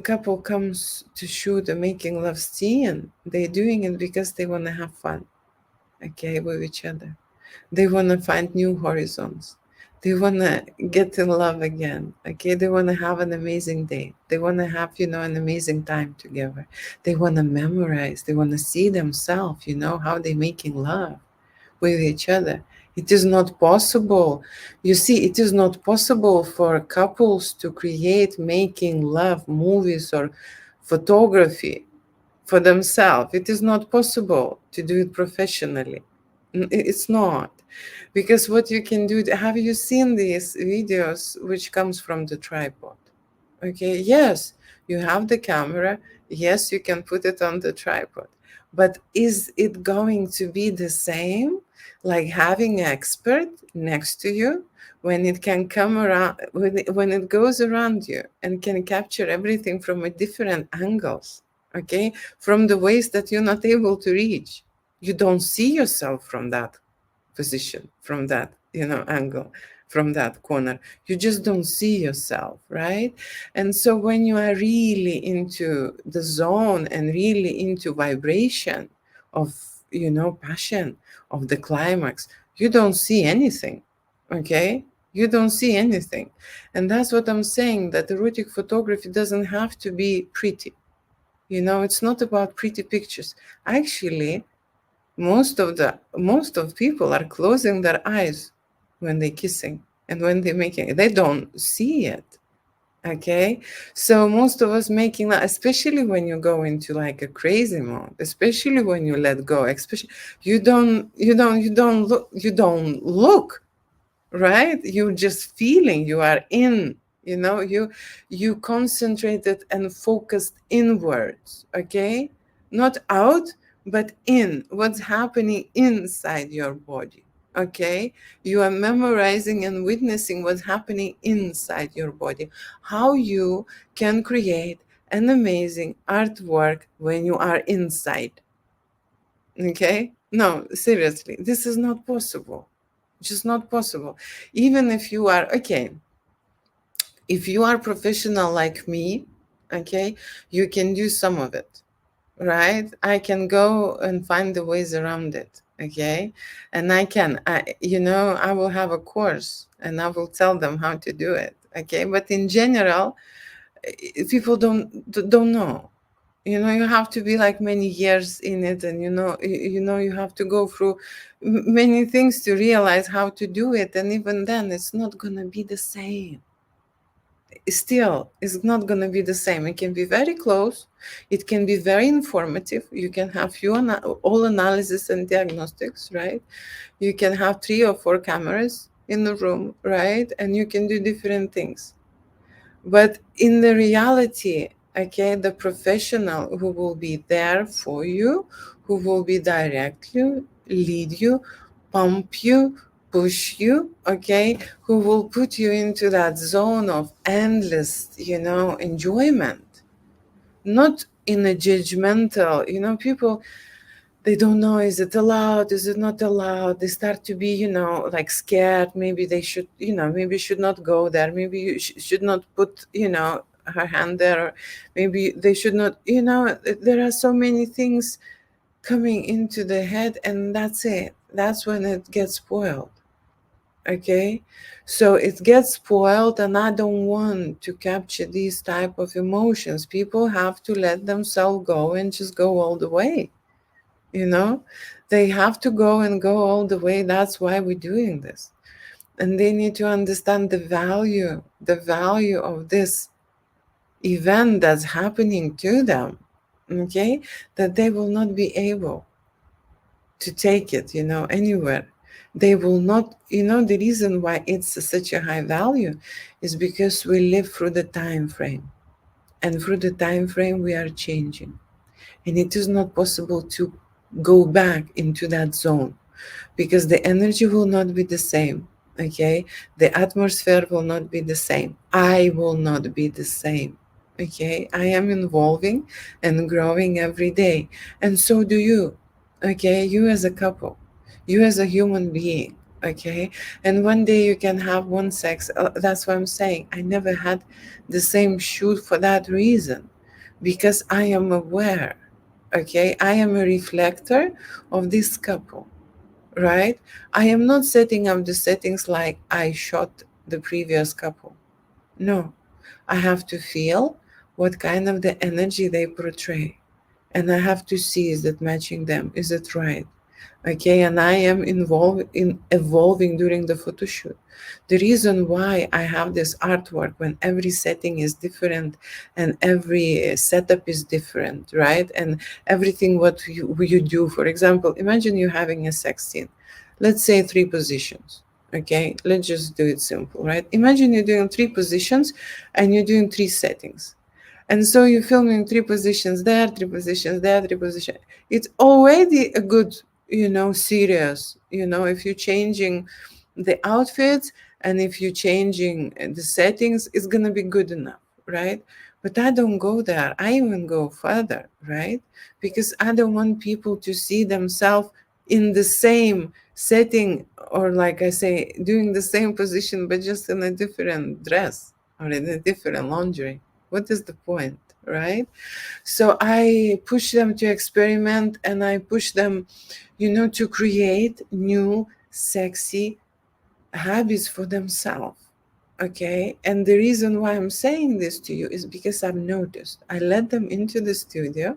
couple comes to shoot a making love scene, they're doing it because they want to have fun, okay, with each other. They want to find new horizons. They want to get in love again. Okay. They want to have an amazing day. They want to have, an amazing time together. They want to memorize. They want to see themselves, how they're making love with each other. It is not possible. You see, it is not possible for couples to create making love movies or photography for themselves. It is not possible to do it professionally. It's not. Because what you can do, have you seen these videos which comes from the tripod? Okay, yes, you have the camera. Yes, you can put it on the tripod. But is it going to be the same like having an expert next to you when it can come around, when it goes around you and can capture everything from a different angles, okay, from the ways that you're not able to reach? You don't see yourself from that position, from that, angle, from that corner. You just don't see yourself, right? And so when you are really into the zone and really into vibration of, passion, of the climax, you don't see anything, okay? You don't see anything. And that's what I'm saying, that erotic photography doesn't have to be pretty. It's not about pretty pictures. Actually, most of people are closing their eyes when they're kissing and when they're making, they don't see it. Okay, so most of us making that, especially when you go into like a crazy mode, especially when you let go, especially you don't look, right? You're just feeling, you are in, you concentrated and focused inwards, okay, not out, but in what's happening inside your body, okay? You are memorizing and witnessing what's happening inside your body, how you can create an amazing artwork when you are inside. Okay, no, seriously, this is not possible, just not possible. Even if you are, okay, if you are professional like me, okay, you can do some of it, right? I can go and find the ways around it, okay? And I will have a course and I will tell them how to do it, okay? But in general, people don't know. You have to be like many years in it, and you have to go through many things to realize how to do it, and even then it's not gonna be the same. Still, it's not gonna be the same. It can be very close, it can be very informative, you can have all analysis and diagnostics, right? You can have 3 or 4 cameras in the room, right? And you can do different things. But in the reality, okay, the professional who will be there for you, who will be directly lead you, pump you, push you, okay, who will put you into that zone of endless, enjoyment, not in a judgmental, people, they don't know, is it allowed, is it not allowed, they start to be, like scared, maybe they should, maybe should not go there, maybe you should not put, her hand there, or maybe they should not, there are so many things coming into the head, and that's it, that's when it gets spoiled, okay? So it gets spoiled, and I don't want to capture these type of emotions. People have to let themselves go and just go all the way, they have to go and go all the way. That's why we're doing this. And they need to understand the value of this event that's happening to them, okay, that they will not be able to take it, anywhere. They will not, the reason why it's such a high value is because we live through the time frame, and through the time frame we are changing, and it is not possible to go back into that zone, because the energy will not be the same, okay? The atmosphere will not be the same. I will not be the same, okay? I am evolving and growing every day, and so do you, okay? You as a couple, you as a human being, okay? And one day you can have one sex. That's what I'm saying. I never had the same shoot for that reason, because I am aware. Okay, I am a reflector of this couple, right? I am not setting up the settings like I shot the previous couple. No, I have to feel what kind of the energy they portray. And I have to see, is it matching them? Is it right? Okay, and I am involved in evolving during the photo shoot. The reason why I have this artwork when every setting is different and every setup is different, right? And everything what you do, for example, imagine you having a sex scene. Let's say three positions. Okay, let's just do it simple, right? Imagine you're doing three positions and you're doing three settings. And so you're filming three positions there, three positions there, three positions. It's already a good, serious, if you're changing the outfits and if you're changing the settings, it's going to be good enough, right? But I don't go there. I even go further, right? Because I don't want people to see themselves in the same setting, or like I say, doing the same position, but just in a different dress or in a different lingerie. What is the point, right? So I push them to experiment, and I push them, to create new sexy habits for themselves. Okay, and the reason why I'm saying this to you is because I've noticed I let them into the studio,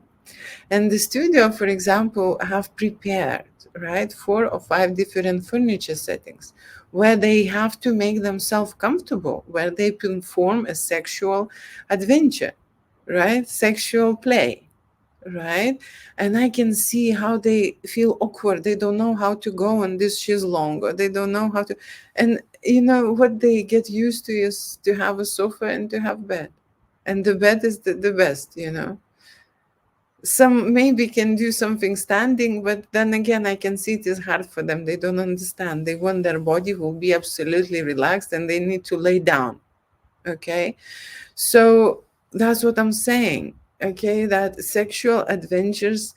and the studio, for example, have prepared, right, 4 or 5 different furniture settings where they have to make themselves comfortable, where they perform a sexual adventure, right? Sexual play, right? And I can see how they feel awkward. They don't know how to go on this chaise longue. They don't know how to, and what they get used to is to have a sofa and to have bed, and the bed is the best. Some maybe can do something standing, but then again, I can see it is hard for them. They don't understand. They want their body will be absolutely relaxed and they need to lay down. Okay, so that's what I'm saying. Okay, that sexual adventures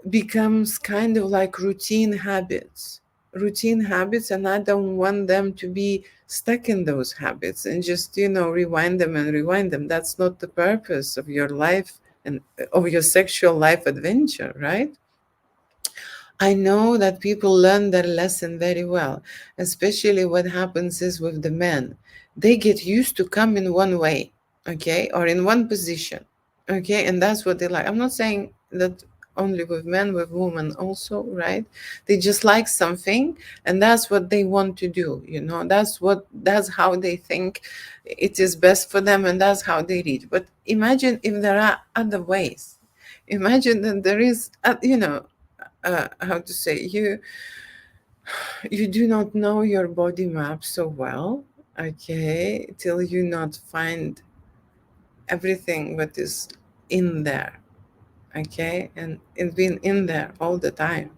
becomes kind of like routine habits, and I don't want them to be stuck in those habits and just rewind them and rewind them. That's not the purpose of your life and of your sexual life adventure, right? I know that people learn their lesson very well, especially what happens is with the men. They get used to come in one way, okay, or in one position, okay, and that's what they like. I'm not saying that only with men, with women also, right? They just like something, and that's what they want to do. That's how they think it is best for them, and that's how they read. But imagine if there are other ways. Imagine that there is, how to say, you do not know your body map so well, okay, till you not find everything what is in there, okay, and it's been in there all the time,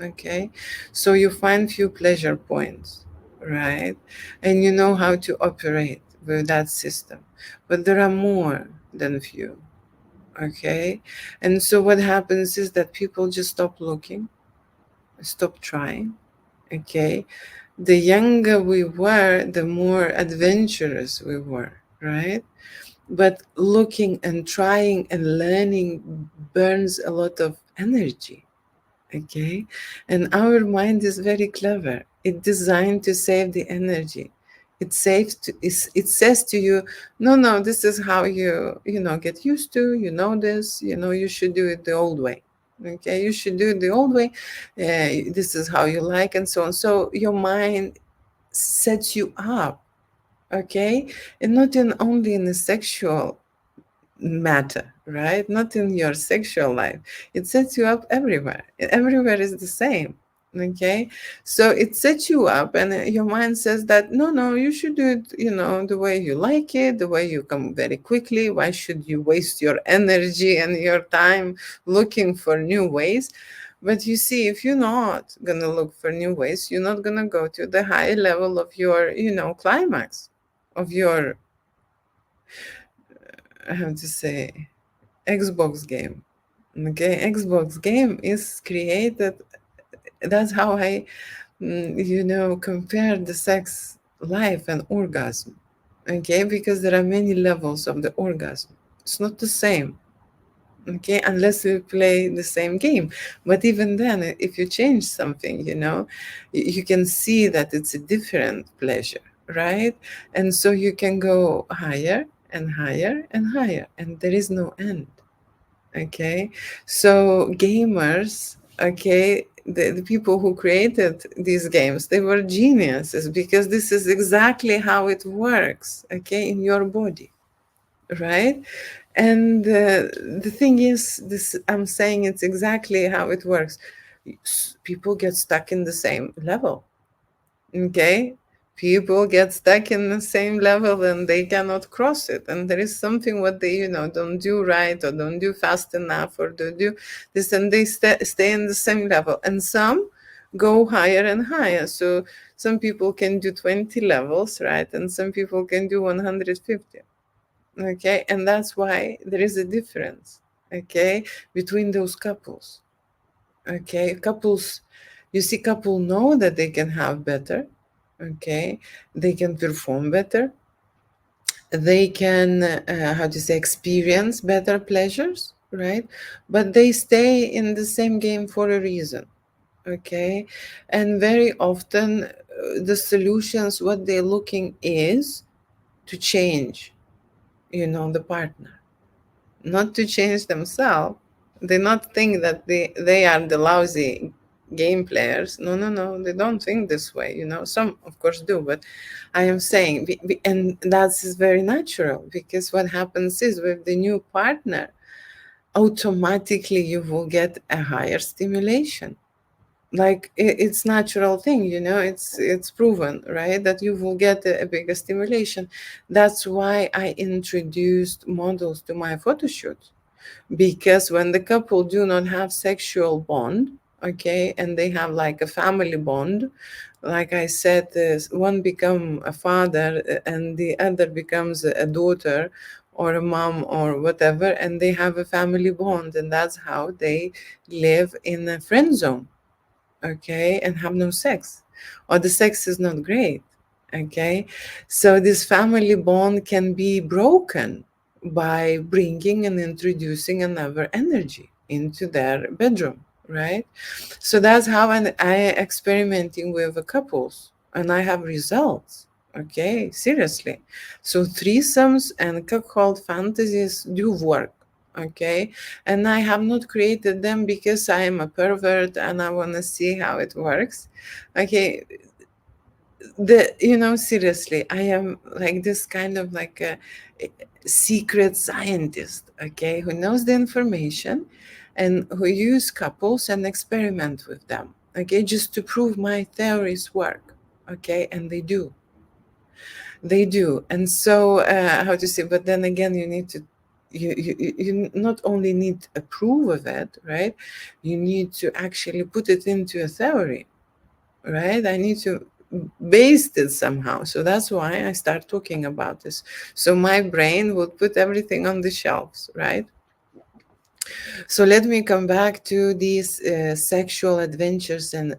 okay, so you find few pleasure points, right, and you know how to operate with that system, but there are more than few, okay, and so what happens is that people just stop looking, stop trying. Okay, the younger we were, the more adventurous we were, right? But looking and trying and learning burns a lot of energy. Okay, and our mind is very clever. It's designed to save the energy. It says to you, no, this is how you get used to, this, you should do it the old way. Okay, you should do it the old way. This is how you like, and so on. So your mind sets you up, okay, and not in only in the sexual matter, right? Not in your sexual life. It sets you up everywhere. Everywhere is the same. Okay, so it sets you up, and your mind says that no, you should do it, the way you like it, the way you come very quickly. Why should you waste your energy and your time looking for new ways? But you see, if you're not gonna look for new ways, you're not gonna go to the high level of your, climax of your, I have to say, Xbox game. Okay, Xbox game is created. That's how I, compare the sex life and orgasm. Okay, because there are many levels of the orgasm. It's not the same. Okay, unless we play the same game. But even then, if you change something, you can see that it's a different pleasure, right? And so you can go higher and higher and higher, and there is no end. Okay, so gamers, okay, the people who created these games, they were geniuses, because this is exactly how it works, okay, in your body, right? And the thing is, this, I'm saying it's exactly how it works. People get stuck in the same level, okay? People get stuck in the same level and they cannot cross it. And there is something what they, don't do right, or don't do fast enough, or don't do this, and they stay in the same level. And some go higher and higher. So some people can do 20 levels, right? And some people can do 150. Okay, and that's why there is a difference, okay, between those couples. Okay, couples, you see, couple know that they can have better, okay, they can perform better, they can how to say, experience better pleasures, right? But they stay in the same game for a reason. Okay, and very often the solutions, what they're looking is to change, the partner, not to change themselves. They not think that they are the lousy game players. No, no, no. They don't think this way. Some of course do, but I am saying, and that's very natural, because what happens is, with the new partner, automatically you will get a higher stimulation. Like, it's natural thing, it's proven, right, that you will get a bigger stimulation. That's why I introduced models to my photo shoot, because when the couple do not have sexual bond, okay, and they have like a family bond, like I said, this one become a father, and the other becomes a daughter or a mom or whatever, and they have a family bond, and that's how they live in a friend zone, okay, and have no sex, or the sex is not great, okay. So this family bond can be broken by bringing and introducing another energy into their bedroom, right? So that's how I experimenting with the couples, and I have results, okay, seriously. So threesomes and cuckold fantasies do work, okay, and I have not created them because I am a pervert and I want to see how it works, okay. Seriously, I am like this kind of like a secret scientist, okay, who knows the information and who use couples and experiment with them, okay, just to prove my theories work, okay, and they do. And so how to say, but then again, you need to, you not only need a proof of it, right, you need to actually put it into a theory, right? I need to base it somehow. So that's why I start talking about this. So my brain would put everything on the shelves, right? So let me come back to these sexual adventures and